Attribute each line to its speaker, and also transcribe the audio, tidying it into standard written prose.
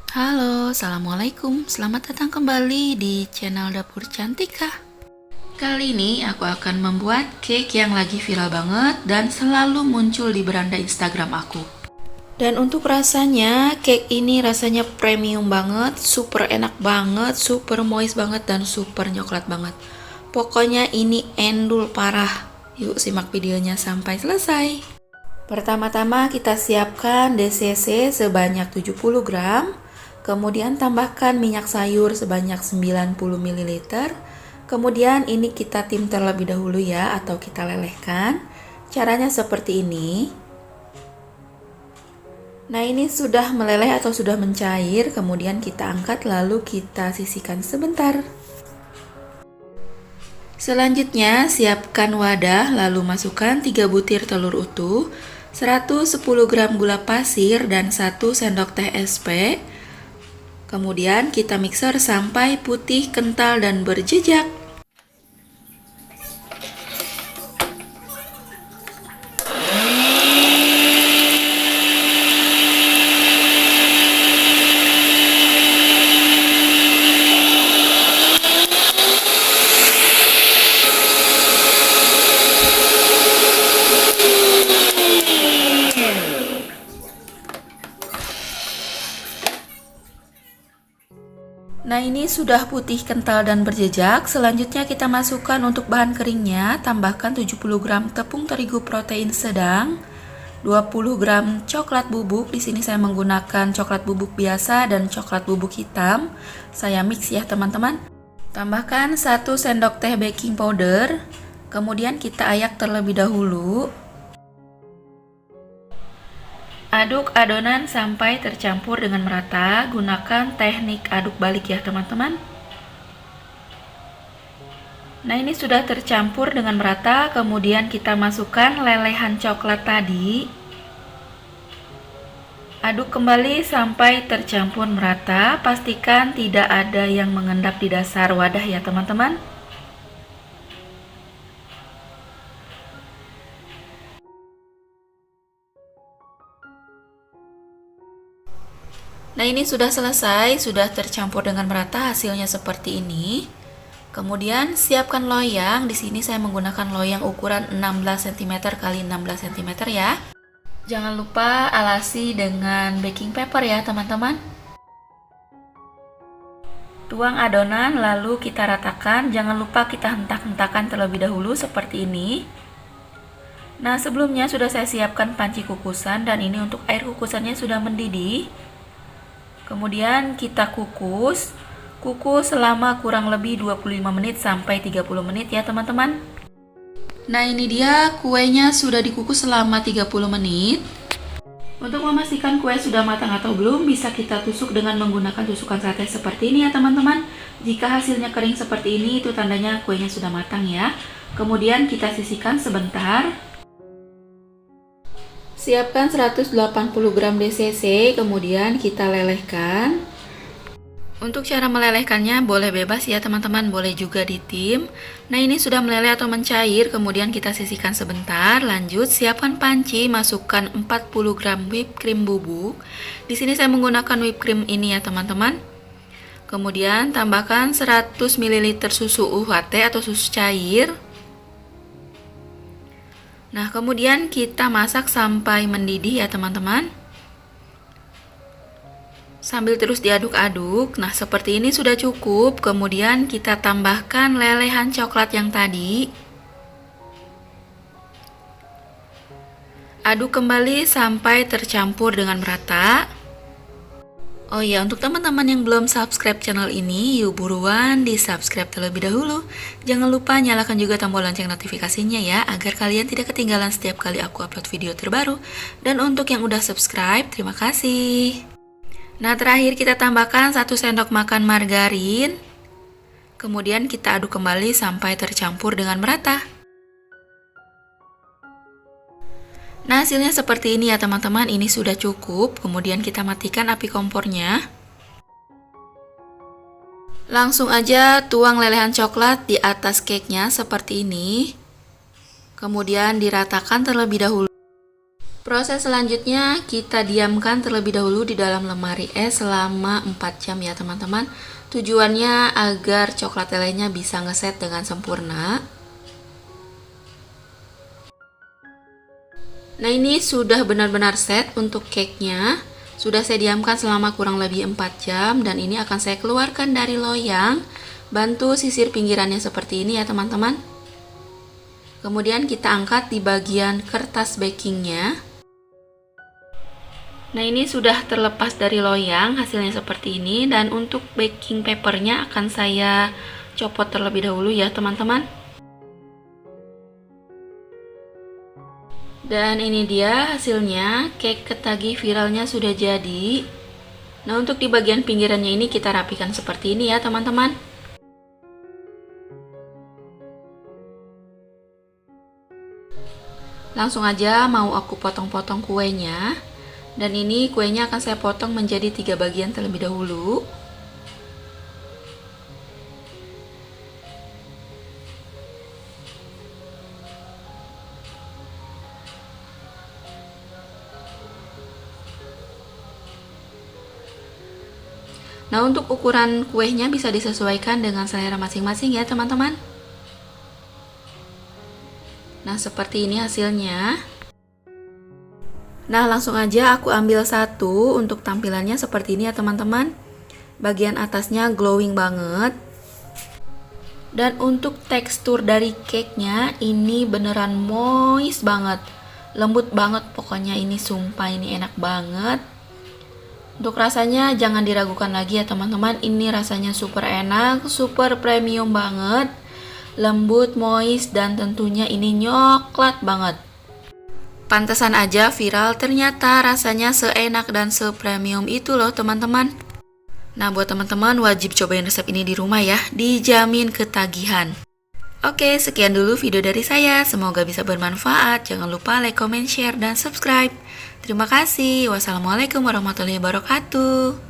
Speaker 1: Halo, Assalamualaikum. Selamat datang kembali di channel Dapur Cantika. Kali ini aku akan membuat cake yang lagi viral banget dan selalu muncul di beranda Instagram aku. Dan untuk rasanya, cake ini rasanya premium banget, super enak banget, super moist banget, dan super coklat banget. Pokoknya ini endul parah. Yuk simak videonya sampai selesai. Pertama-tama kita siapkan DCC sebanyak 70 gram. Kemudian tambahkan minyak sayur sebanyak 90 ml. Kemudian ini kita tim terlebih dahulu ya, atau kita lelehkan. Caranya seperti ini. Nah, ini sudah meleleh atau sudah mencair, kemudian kita angkat lalu kita sisihkan sebentar. Selanjutnya, siapkan wadah lalu masukkan 3 butir telur utuh, 110 gram gula pasir dan 1 sendok teh SP. Kemudian kita mixer sampai putih, kental, dan berjejak. Nah, ini sudah putih, kental, dan berjejak. Selanjutnya kita masukkan untuk bahan keringnya, tambahkan 70 gram tepung terigu protein sedang, 20 gram coklat bubuk. Di sini saya menggunakan coklat bubuk biasa dan coklat bubuk hitam. Saya mix ya, teman-teman. Tambahkan 1 sendok teh baking powder. Kemudian kita ayak terlebih dahulu. Aduk adonan sampai tercampur dengan merata. Gunakan teknik aduk balik ya teman-teman. Nah, ini sudah tercampur dengan merata. Kemudian kita masukkan lelehan coklat tadi. Aduk kembali sampai tercampur merata. Pastikan tidak ada yang mengendap di dasar wadah ya teman-teman. Nah, ini sudah selesai, sudah tercampur dengan merata, hasilnya seperti ini. Kemudian siapkan loyang. Di sini saya menggunakan loyang ukuran 16 cm x 16 cm ya. Jangan lupa alasi dengan baking paper ya, teman-teman. Tuang adonan lalu kita ratakan. Jangan lupa kita hentak-hentakan terlebih dahulu seperti ini. Nah, sebelumnya sudah saya siapkan panci kukusan dan ini untuk air kukusannya sudah mendidih. Kemudian kita kukus selama kurang lebih 25 menit sampai 30 menit ya teman-teman. Nah, ini dia kuenya sudah dikukus selama 30 menit. Untuk memastikan kue sudah matang atau belum, bisa kita tusuk dengan menggunakan tusukan sate seperti ini ya teman-teman. Jika hasilnya kering seperti ini, itu tandanya kuenya sudah matang ya. Kemudian kita sisihkan sebentar. Siapkan 180 gram DCC, kemudian kita lelehkan. Untuk cara melelehkannya boleh bebas ya teman-teman, boleh juga ditim. Nah, ini sudah meleleh atau mencair, kemudian kita sisihkan sebentar. Lanjut, siapkan panci, masukkan 40 gram whipped cream bubuk. Di sini saya menggunakan whipped cream ini ya teman-teman. Kemudian tambahkan 100 ml susu UHT atau susu cair. Nah, kemudian kita masak sampai mendidih ya teman-teman. Sambil terus diaduk-aduk. Nah, seperti ini sudah cukup. Kemudian kita tambahkan lelehan coklat yang tadi. Aduk kembali sampai tercampur dengan merata. Oh ya, untuk teman-teman yang belum subscribe channel ini, yuk buruan di subscribe terlebih dahulu. Jangan lupa nyalakan juga tombol lonceng notifikasinya ya, agar kalian tidak ketinggalan setiap kali aku upload video terbaru. Dan untuk yang udah subscribe, terima kasih. Nah, terakhir kita tambahkan 1 sendok makan margarin. Kemudian kita aduk kembali sampai tercampur dengan merata. Nah, hasilnya seperti ini ya teman-teman, ini sudah cukup. Kemudian kita matikan api kompornya. Langsung aja tuang lelehan coklat di atas cake-nya seperti ini. Kemudian diratakan terlebih dahulu. Proses selanjutnya kita diamkan terlebih dahulu di dalam lemari es selama 4 jam ya teman-teman. Tujuannya agar coklat lelenya bisa ngeset dengan sempurna. Nah ini sudah benar-benar set untuk cake-nya. Sudah saya diamkan selama kurang lebih 4 jam dan ini akan saya keluarkan dari loyang. Bantu sisir pinggirannya seperti ini ya teman-teman. Kemudian kita angkat di bagian kertas bakingnya. Nah ini sudah terlepas dari loyang, hasilnya seperti ini. Dan untuk baking papernya akan saya copot terlebih dahulu ya teman-teman. Dan ini dia hasilnya, cake ketagi viralnya sudah jadi. Nah untuk di bagian pinggirannya ini kita rapikan seperti ini ya teman-teman. Langsung aja mau aku potong-potong kuenya. Dan ini kuenya akan saya potong menjadi 3 bagian terlebih dahulu. Nah untuk ukuran kuenya bisa disesuaikan dengan selera masing-masing ya teman-teman. Nah seperti ini hasilnya. Nah langsung aja aku ambil satu. Untuk tampilannya seperti ini ya teman-teman. Bagian atasnya glowing banget. Dan untuk tekstur dari cake-nya ini beneran moist banget. Lembut banget pokoknya, ini sumpah ini enak banget. Untuk rasanya jangan diragukan lagi ya teman-teman. Ini rasanya super enak, super premium banget. Lembut, moist, dan tentunya ini nyoklat banget. Pantesan aja viral, ternyata rasanya seenak dan sepremium itu loh teman-teman. Nah buat teman-teman wajib cobain resep ini di rumah ya, dijamin ketagihan. Oke, sekian dulu video dari saya, semoga bisa bermanfaat. Jangan lupa like, comment, share, dan subscribe. Terima kasih. Wassalamualaikum warahmatullahi wabarakatuh.